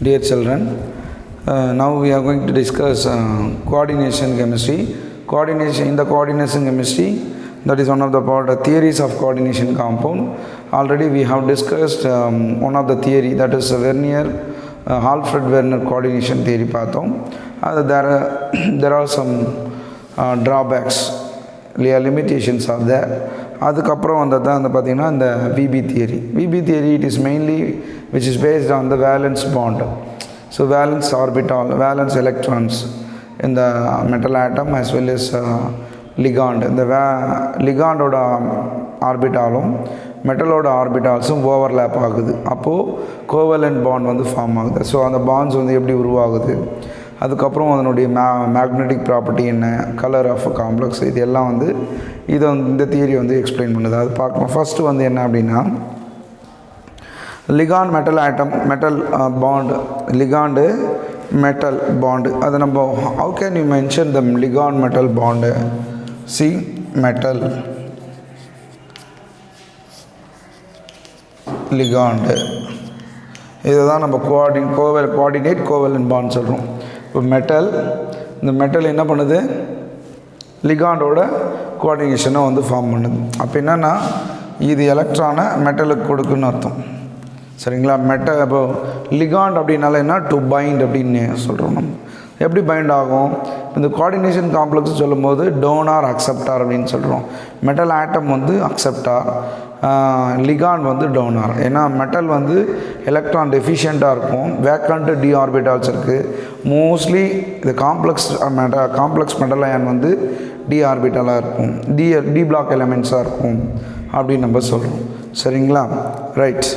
Dear children, now we are going to discuss coordination chemistry. In the coordination chemistry, that is one of the theories of coordination compound. Already we have discussed one of the theory, that is Alfred Werner coordination theory. There are some drawbacks, limitations are there. அதுக்கப்புறம் வந்தது தான் பார்த்திங்கன்னா இந்த VB theory. VB theory, it is mainly which is based on the valence bond. So valence orbital, valence electrons in the metal atom as well as ligand. இந்த ligandோட ஆர்பிட்டாலும் மெட்டலோட ஆர்பிட்டால்ஸும் overlap ஆகுது. அப்போது covalent bond வந்து form ஆகுது. So அந்த bonds வந்து எப்படி உருவாகுது, அதுக்கப்புறம் அதனுடைய மேக்னெட்டிக் ப்ராப்பர்ட்டி என்ன, கலர் ஆஃப் காம்ப்ளெக்ஸ், இது எல்லாம் வந்து இந்த தியரி வந்து எக்ஸ்பிளைன் பண்ணுது. அது பார்க்கணும். ஃபஸ்ட்டு வந்து என்ன அப்படின்னா, ligand metal atom metal bond, ligand metal bond, அதை நம்ம how can you mention the ligand metal bond? சி மெட்டல் லிகாண்டு, இதை தான் நம்ம கோஆர்டினேட் கோவலண்ட் பாண்ட் சொல்கிறோம். இப்போ மெட்டல், இந்த மெட்டல் என்ன பண்ணுது, லிகாண்டோட கோஆர்டினேஷனை வந்து ஃபார்ம் பண்ணுது. அப்போ என்னென்னா இது எலக்ட்ரானை மெட்டலுக்கு கொடுக்குன்னு அர்த்தம். சரிங்களா? இப்போ லிகாண்ட் அப்படின்னால என்ன, டு பைண்ட் அப்படின்னு சொல்கிறோம். நம்ம எப்படி பைண்ட் ஆகும், இந்த கோஆர்டினேஷன் காம்ப்ளெக்ஸ் சொல்லும்போது டோனார் அக்செப்டார் அப்படின்னு சொல்கிறோம். மெட்டல் ஆட்டம் வந்து அக்செப்டார், லிகாண்ட் வந்து டோனார். ஏன்னா மெட்டல் வந்து எலக்ட்ரான் டெஃபிஷியண்ட்டாக இருக்கும், வேக்கண்ட் டி ஆர்பிட்டால்ஸ் இருக்குது. மோஸ்ட்லி இந்த காம்ப்ளெக்ஸ் மெட்டல் அயன் வந்து டி ஆர்பிட்டலாக இருக்கும், டி பிளாக் எலமெண்ட்ஸாக இருக்கும் அப்படின்னு நம்ம சொல்கிறோம். சரிங்களா? ரைட்.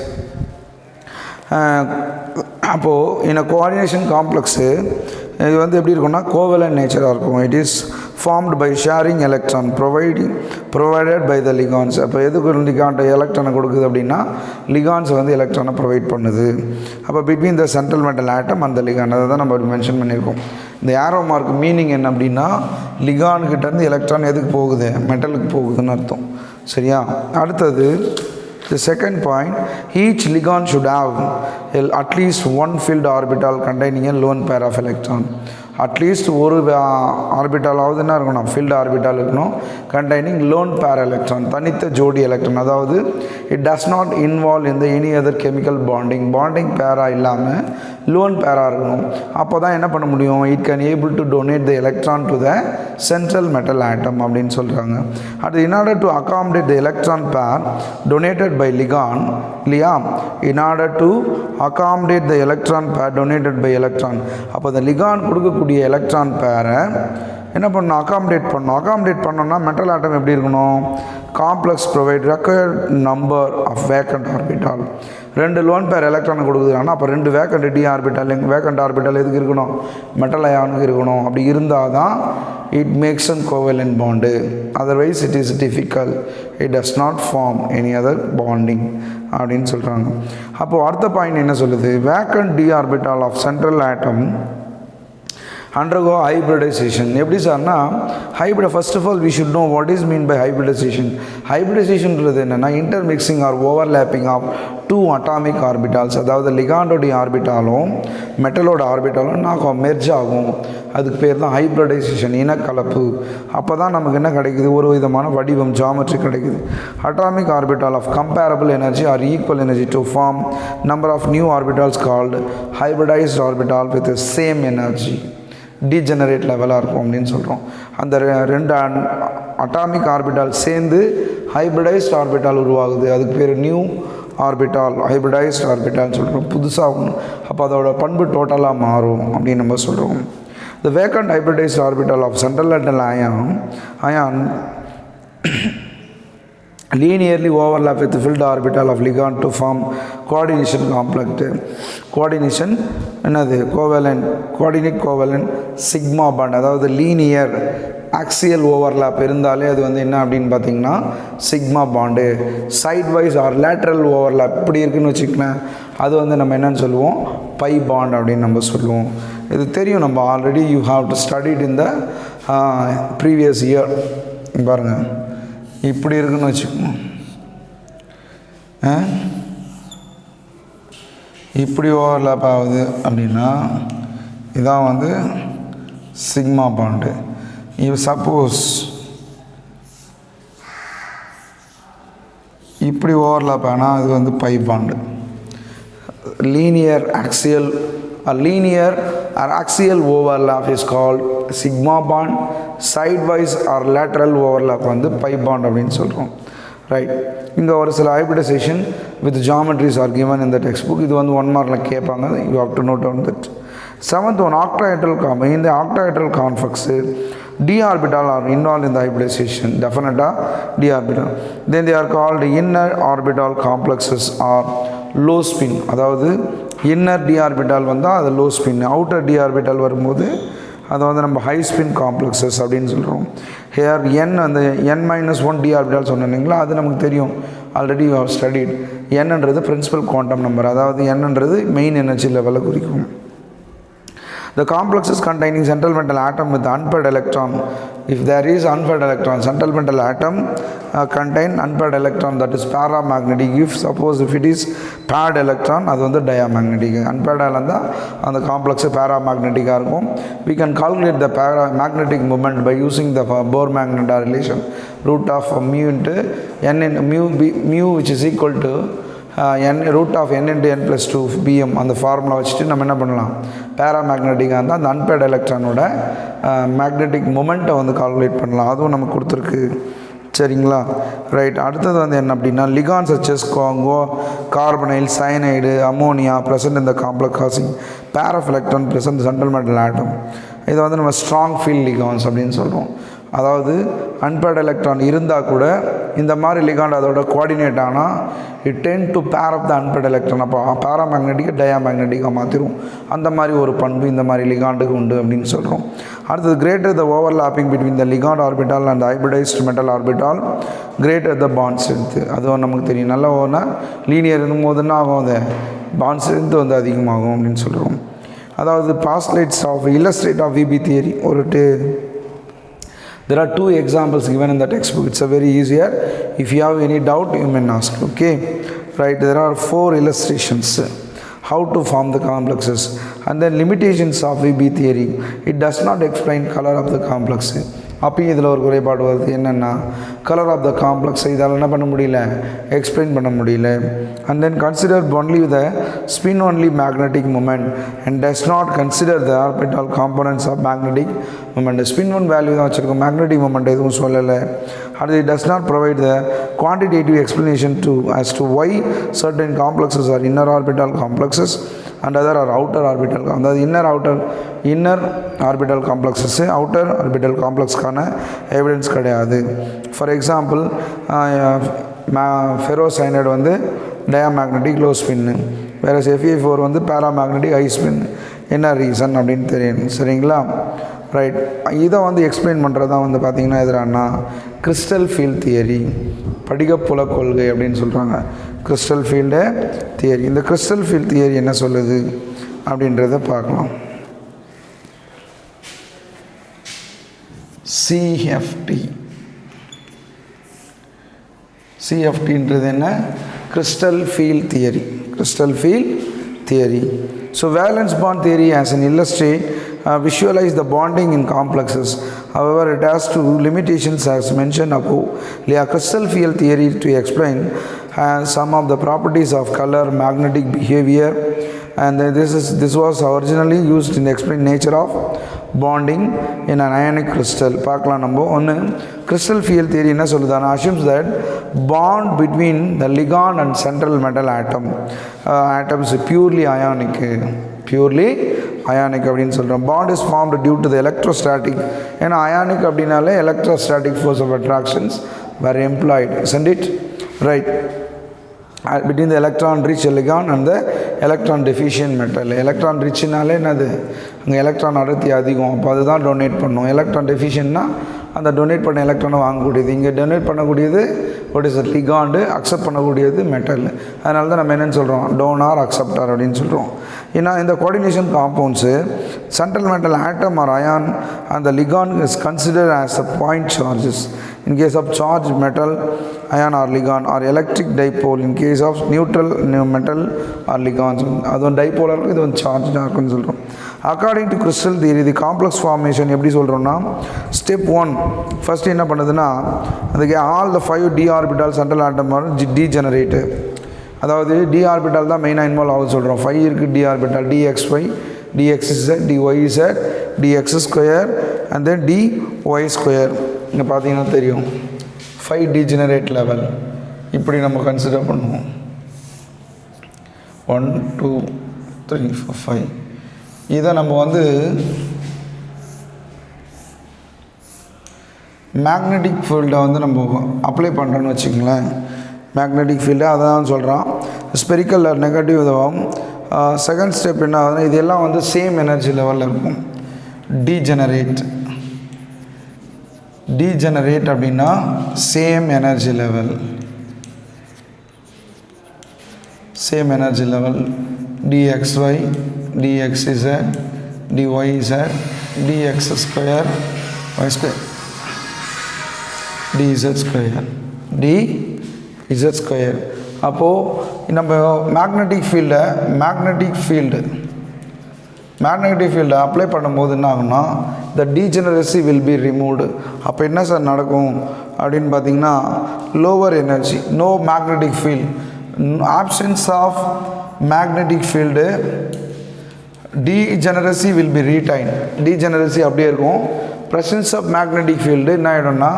அப்போது இந்த கோஆர்டினேஷன் காம்ப்ளெக்ஸு இது வந்து எப்படி இருக்கும்னா கோவலண்ட் நேச்சராக இருக்கும். It is formed by sharing electron provided by the ligands. அப்போ எதுக்கு லிகாண்ட் எலக்ட்ரானை கொடுக்குது அப்படின்னா, லிகான்ஸ் வந்து எலக்ட்ரானை ப்ரொவைட் பண்ணுது. அப்போ between the central metal atom அந்த லிகாண்ட், அதை தான் நம்ம மென்ஷன் பண்ணியிருக்கோம். இந்த ஏரோ மார்க் மீனிங் என்ன அப்படின்னா, லிகான்கிட்டேருந்து எலக்ட்ரான் எதுக்கு போகுது, மெட்டலுக்கு போகுதுன்னு அர்த்தம். சரியா? அடுத்தது the second point, each ligand should have at least one filled orbital containing a lone pair of electron. At least ஒரு ஆர்பிட்டாலாவது என்ன இருக்கணும், ஃபில்டு ஆர்பிட்டால் இருக்கணும், கண்டெய்னிங் லோன் பேர் எலக்ட்ரான், தனித்த ஜோடி எலக்ட்ரான். அதாவது இட் டஸ் நாட் இன்வால்வ் இந்த எனி அதர் கெமிக்கல் பாண்டிங் பேராக இல்லாமல் லோன் பேராக இருக்கணும். அப்போ தான் என்ன பண்ண முடியும், it can able to donate the electron to the central metal atom அப்படின்னு சொல்கிறாங்க. அது in order to accommodate the electron pair donated by ligand, இல்லையா? In order to accommodate the electron pair donated by electron. அப்போ அந்த லிகான் கொடுக்கக்கூடிய electron பேரை என்ன பண்ணணும், அகாமடேட் பண்ணோம்னா மெட்டல் ஆட்டம் எப்படி இருக்கணும், complex provide required number of vacant orbital. 2 lone pair எலக்ட்ரானை கொடுக்குதுன்னா அப்போ 2 vacant d orbital, vacant orbital எதுக்கு இருக்கணும், மெட்டல் அயானுக்கு இருக்கணும். அப்படி இருந்தால் தான் it makes an covalent bond. Otherwise it is difficult, it does not form any other bonding அப்படின்னு சொல்கிறாங்க. அப்போது அடுத்த பாயிண்ட் என்ன சொல்லுது, vacant d orbital of central atom undergo hybridization. எப்படி சார்னா hybrid, first of all we should know what is mean by hybridization. ஹைப்ரிடைசேஷன்றது என்னென்னா intermixing or overlapping of 2 atomic orbitals. அதாவது லிகாண்டோடைய ஆர்பிட்டாலும் மெட்டலோட ஆர்பிட்டாலும் நான் மெர்ஜ் ஆகும், அதுக்கு பேர் தான் ஹைப்ரிடைசேஷன், இனக்கலப்பு. அப்போ தான் நமக்கு என்ன கிடைக்குது, ஒரு விதமான வடிவம், ஜாமெட்ரி கிடைக்குது. Atomic orbital of comparable energy or equal energy to form number of new orbitals called hybridised orbital with same energy, degenerate லெவலாக இருக்கும் அப்படின்னு சொல்கிறோம். அந்த 2 அட்டாமிக் ஆர்பிட்டால் சேர்ந்து ஹைப்ரிடைஸ்ட் ஆர்பிட்டால் உருவாகுது, அதுக்கு பேர் நியூ ஆர்பிட்டால், ஹைப்ரிடைஸ்ட் ஆர்பிட்டால்னு சொல்கிறோம், புதுசாக. அப்போ அதோட பண்பு டோட்டலாக மாறும் அப்படின்னு நம்ம சொல்கிறோம். The vacant hybridized orbital of central metal ion linearly overlap with the filled orbital of ligand to form coordination complex. Coordination என்னது, coordinate covalent sigma bond. அதாவது லீனியர் ஆக்சியல் ஓவர்லாப் இருந்தாலே அது வந்து என்ன அப்படின்னு பார்த்தீங்கன்னா sigma bond. Side wise or lateral overlap இப்படி இருக்குன்னு வச்சுக்கலாம், அது வந்து நம்ம என்னன்னு சொல்லுவோம், பை பாண்ட் அப்படின்னு நம்ம சொல்லுவோம். இது தெரியும், நம்ம already you have to studied in the previous year. பாருங்கள், இப்படி இருக்குன்னு வச்சுக்கோங்க, இப்படி ஓவர்லேப் ஆகுது அப்படின்னா இதான் வந்து சிக்மா பாண்டு. இப்போ சப்போஸ் இப்படி ஓவர்லேப் ஆனால் அது வந்து pi bond. linear or axial overlap is called sigma bond. Sidewise or lateral overlap வந்து pi bond அப்படின்னு சொல்கிறோம். ரைட், இங்கே ஒரு சில hybridization with geometries are given in the textbook. இது வந்து 1 மார்க்கில் கேட்பாங்க. you have to note down that. 7th one, octahedral complex. இந்த octahedral complex d orbital are involved in the hybridization. Definitely d orbital. Then they are called inner orbital complexes or low spin. அதாவது inner d orbital வந்தால் அது low spin, outer d orbital வரும்போது அதை வந்து நம்ம high spin complexes அப்படின்னு சொல்கிறோம். Hair n அந்த n-1 d orbital சொன்னீங்களா, அது நமக்கு தெரியும், ஆல்ரெடி யூ ஹவ் ஸ்டடிட். என்னன்றது பிரின்சிபல் குவாண்டம் நம்பர், அதாவது என்னன்றது மெயின் எனர்ஜி லெவலை குறிக்கும். The complexes containing central metal atom with unpaired electron. If there is unpaired electron, central metal atom contain unpaired electron, that is paramagnetic. If suppose if it is paired electron, அது வந்து diamagnetic. Unpaired இருந்தால் அந்த complex paramagnetic இருக்கும். We can calculate the paramagnetic moment by using the Bohr-Magnet relation, root of mu into n in mu which is equal to n root of n into n plus 2 bm. அந்த formula வச்சுட்டு நம்ம என்ன பண்ணலாம், பேராமேக்னெட்டிக்காக இருந்தால் அந்த அன்பேர்ட் எலக்ட்ரானோட magnetic மொமெண்ட்டை வந்து calculate பண்ணலாம். அதுவும் நமக்கு கொடுத்துருக்கு. சரிங்களா? ரைட், அடுத்தது வந்து என்ன அப்படின்னா லிகான் சச்சஸ் காங்கோ கார்பனைல் சயனைடு அமோனியா ப்ரெசன்ட் இந்த complex causing pair of electron present central metal atom. இதை வந்து நம்ம ஸ்ட்ராங் ஃபீல்ட் லிகான்ஸ் அப்படின்னு சொல்கிறோம். அதாவது அன்பேர்ட் எலக்ட்ரான் இருந்தால் கூட இந்த மாதிரி லிகாண்ட் அதோட கோஆர்டினேட் ஆனால் it tend to pair of the unpaired electron. அப்போ பேராமேக்னெட்டிக்கை டயாமேக்னெட்டிக்காக மாற்றிடும். அந்த மாதிரி ஒரு பண்பு இந்த மாதிரி லிகாண்டுக்கு உண்டு அப்படின்னு சொல்கிறோம். அடுத்தது greater the overlapping between the ligand orbital and hybridised metal orbital greater the bond strength. அதுவும் நமக்கு தெரியும். நல்ல ஒன்றா லீனியர் இருக்கும்போதுன்னா ஆகும், அது பாண்ட் ஸ்ட்ரென்த் வந்து அதிகமாகும் அப்படின்னு சொல்கிறோம். அதாவது postulates of illustrate of VB theory ஒரு there are 2 examples given in the textbook. It's a very easier. If you have any doubt, you may ask. Okay, right, there are 4 illustrations how to form the complexes, and then limitations of VB theory. It does not explain color of the complex. அப்பயும் இதில் ஒரு குறைபாடு வருது. என்னென்னா colour of the complex இதால் என்ன பண்ண முடியல, எக்ஸ்பிளைன் பண்ண முடியல. And then consider only the spin only magnetic moment and does not consider the orbital components of magnetic moment. Spin one value தான் வச்சுருக்கோம், மேக்னெட்டிக் மூமெண்ட் எதுவும் சொல்லலை. அடுத்து it does not provide the quantitative explanation as to why certain complexes are inner orbital complexes and other are outer orbital. அதாவது inner orbital complexes outer orbital காம்ப்ளெக்ஸ்க்கான evidence கிடையாது. For example ferrocyanide வந்து diamagnetic low spin, வேறு Fe4 வந்து paramagnetic high spin. என்ன reason அப்படின்னு தெரியணும். சரிங்களா? ரைட், இதை வந்து எக்ஸ்பிளைன் பண்ணுறது தான் வந்து பார்த்திங்கன்னா எதிரானா கிறிஸ்டல் ஃபீல்ட் தியரி, படிகப்புல கொள்கை அப்படின்னு சொல்கிறாங்க. Crystal field theory. இந்த கிறிஸ்டல் ஃபீல்ட் தியரி என்ன சொல்லுது அப்படின்றத பார்க்கலாம். சிஎஃப்டின்றது என்ன? Crystal field theory. Crystal field theory. So valence bond theory as an illustrate visualize the bonding in complexes. However, it has two limitations as mentioned above. Crystal field theory to explain some of the properties of color, magnetic behavior, and this was originally used in the explain nature of bonding in an ionic crystal. பார்க்கலாம் நம்ம. ஒன்று crystal field theory என்ன சொல்லுதானா assumes that bond between the ligand and central metal atoms purely ionic அப்படின்னு சொல்கிறோம். Bond is formed due to the electrostatic. ஏன்னா ionic அப்படின்னாலே electrostatic force of attractions were employed, isn't it? Right, between the electron rich ligand and the electron deficient metal. Electron ரிச்னாலே என்னது, அங்கே electron அடர்த்தி அதிகம், அப்போ அதுதான் டொனேட் பண்ணும். எலக்ட்ரான் டெஃபிஷியன்ட்னா அந்த டொனேட் பண்ண எலக்ட்ரானை வாங்கக்கூடியது. இங்கே டொனேட் பண்ணக்கூடியது வாட் இஸ் லிகாண்டு, அக்செப்ட் பண்ணக்கூடியது மெட்டல். அதனால தான் நம்ம என்னென்னு சொல்கிறோம், டோனார் அக்செப்டார் அப்படின்னு சொல்கிறோம். ஏன்னா இந்த coordination compounds central metal atom or ion and the ligand is considered as the point charges in case of charged metal ion or ligand, or electric dipole in case of neutral metal or ligands. அது டைபோலாக இருக்கும், இது வந்து சார்ஜாக இருக்குன்னு சொல்கிறோம். According to crystal theory இது complex formation எப்படி சொல்கிறோம்னா, ஸ்டெப் 1 ஃபஸ்ட்டு என்ன பண்ணுதுன்னா, அதுக்கு all the 5 d orbital central atom degenerate, அதாவது டி ஆர்பிட்டால் தான் மெயினாக இன்வால்வ் ஆகுது சொல்கிறோம். 5 இருக்குது d orbital, dxy dxz dyz dx square and then dy square. இங்கே பார்த்தீங்கன்னா தெரியும் 5 டீஜெனரேட் லெவல் இப்படி நம்ம கன்சிடர் பண்ணுவோம். 1 2 3 4 5 இதை நம்ம வந்து மேக்னெட்டிக் ஃபீல்டை வந்து நம்ம அப்ளை பண்ணுறோன்னு வச்சுக்கோங்களேன். மேக்னெட்டிக் ஃபீல்டு அதை தான் சொல்கிறான். ஸ்பெரிக்கல் நெகட்டிவ் இதுவும் செகண்ட் ஸ்டெப் என்ன ஆகுதுன்னா, இதெல்லாம் வந்து சேம் எனர்ஜி லெவலில் இருக்கும். டீஜெனரேட் அப்படின்னா same energy level dxy dxz dyz dx square y square dz square dz square. அப்போது நம்ம மேக்னெட்டிக் ஃபீல்டை அப்ளை பண்ணும்போது என்ன ஆகும்னா, the degeneracy will be removed. அப்போ என்ன சார் நடக்கும் அப்படின்னு பார்த்தீங்கன்னா, lower energy, no magnetic field, options of magnetic field, degeneracy will be retain. Degeneracy அப்படியே இருக்கும். ப்ரெசன்ஸ் ஆஃப் மேக்னெட்டிக் ஃபீல்டு என்ன ஆகிடும்னா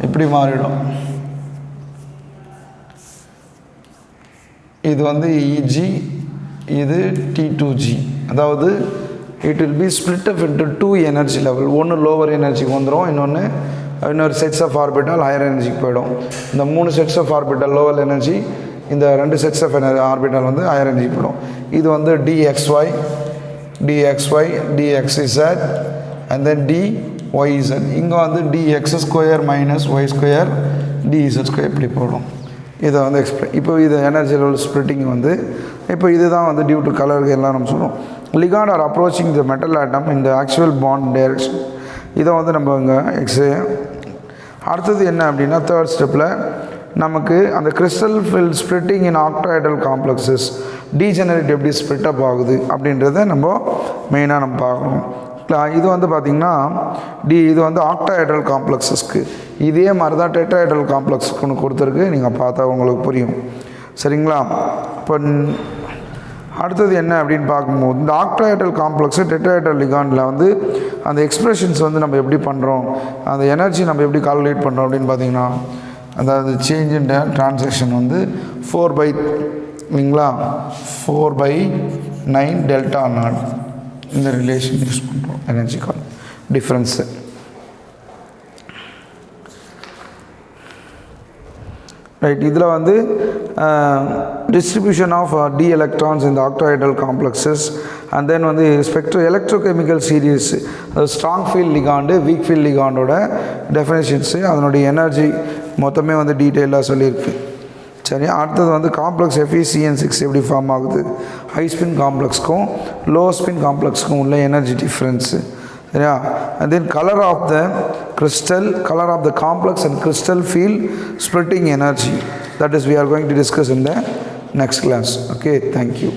இப்படி மாறிடும். இது வந்து EG, இது T2G. அதாவது it will be split up into 2 energy level. ஒன்று லோவர் எனர்ஜிக்கு வந்துடும், இன்னொரு செட்ஸ் ஆஃப் ஆர்பிட்டால் ஹையர் எனர்ஜிக்கு போயிடும். இந்த 3 sets of orbital lower energy, இந்த 2 செட்ஸ் ஆஃப் ஆர்பிட்டால் வந்து ஹையர் எனர்ஜி போயிடும். இது வந்து dxy dxz and then dyz. இங்கே வந்து dx square minus y square dz square இப்படி போடும். இதை வந்து இப்போ இது எனர்ஜி லெவல் ஸ்ப்ளிட்டிங் வந்து இப்போ இதுதான் வந்து டியூ டு கலருக்கு எல்லாம் நம்ம சொல்லுவோம். Ligand are approaching the metal atom in the actual bond direction. இதை வந்து நம்ம இங்கே அடுத்தது என்ன அப்படின்னா, தேர்ட் ஸ்டெப்பில் நமக்கு அந்த கிறிஸ்டல் ஃபீல்ட் ஸ்ப்ளிட்டிங் இன் ஆக்டாஹெட்ரல் காம்ப்ளெக்ஸஸ் டீஜெனரேட் எப்படி ஸ்ப்ளிட் அப் ஆகுது அப்படின்றத நம்ம மெயினாக நம்ம பார்க்கணும். இது வந்து பார்த்திங்கன்னா இது வந்து ஆக்டாஹெட்ரல் காம்ப்ளெக்ஸஸ்க்கு, இதே மாதிரி தான் டெட்ராஹெட்ரல் காம்ப்ளெக்ஸுக்கு ஒன்று கொடுத்துருக்கு. நீங்கள் பார்த்தா உங்களுக்கு புரியும், சரிங்களா? இப்போ அடுத்தது என்ன அப்படின்னு பார்க்கும்போது, இந்த ஆக்டாஹெட்ரல் காம்ப்ளெக்ஸு டெட்ராஹெட்ரல் லிகாண்டில் வந்து அந்த எக்ஸ்பிரஷன்ஸ் வந்து நம்ம எப்படி பண்ணுறோம், அந்த எனர்ஜி நம்ம எப்படி கால்குலேட் பண்ணுறோம் அப்படின்னு பார்த்தீங்கன்னா, அதாவது சேஞ்ச் இன் டிரான்சாக்ஷன் வந்து 4 இல்லைங்களா 4/9 டெல்டா நாட் இந்த ரிலேஷன் யூஸ் பண்ணுறோம் எனர்ஜி டிஃப்ரென்ஸு. ரைட், இதில் வந்து டிஸ்ட்ரிபியூஷன் ஆஃப் டி எலக்ட்ரான்ஸ் இந்த ஆக்டாஹெட்ரல் காம்ப்ளெக்ஸஸ் அண்ட் தென் வந்து எலக்ட்ரோகெமிக்கல் சீரீஸ், அது strong field ligand weak field லிகாண்டோட டெஃபினேஷன்ஸு, அதனுடைய எனர்ஜி மொத்தமே வந்து டீட்டெயிலாக சொல்லியிருக்கு. சரி, அடுத்தது வந்து காம்ப்ளெக்ஸ் FeCN6 எப்படி ஃபார்ம் ஆகுது, ஹை ஸ்பின் காம்ப்ளெக்ஸ்க்கும் லோ ஸ்பின் காம்ப்ளெக்ஸ்க்கும் உள்ள எனர்ஜி டிஃப்ரென்ஸு, சரியா? And then colour of the crystal, color of the complex and crystal field splitting energy, that is we are going to discuss in the next class. Okay, thank you.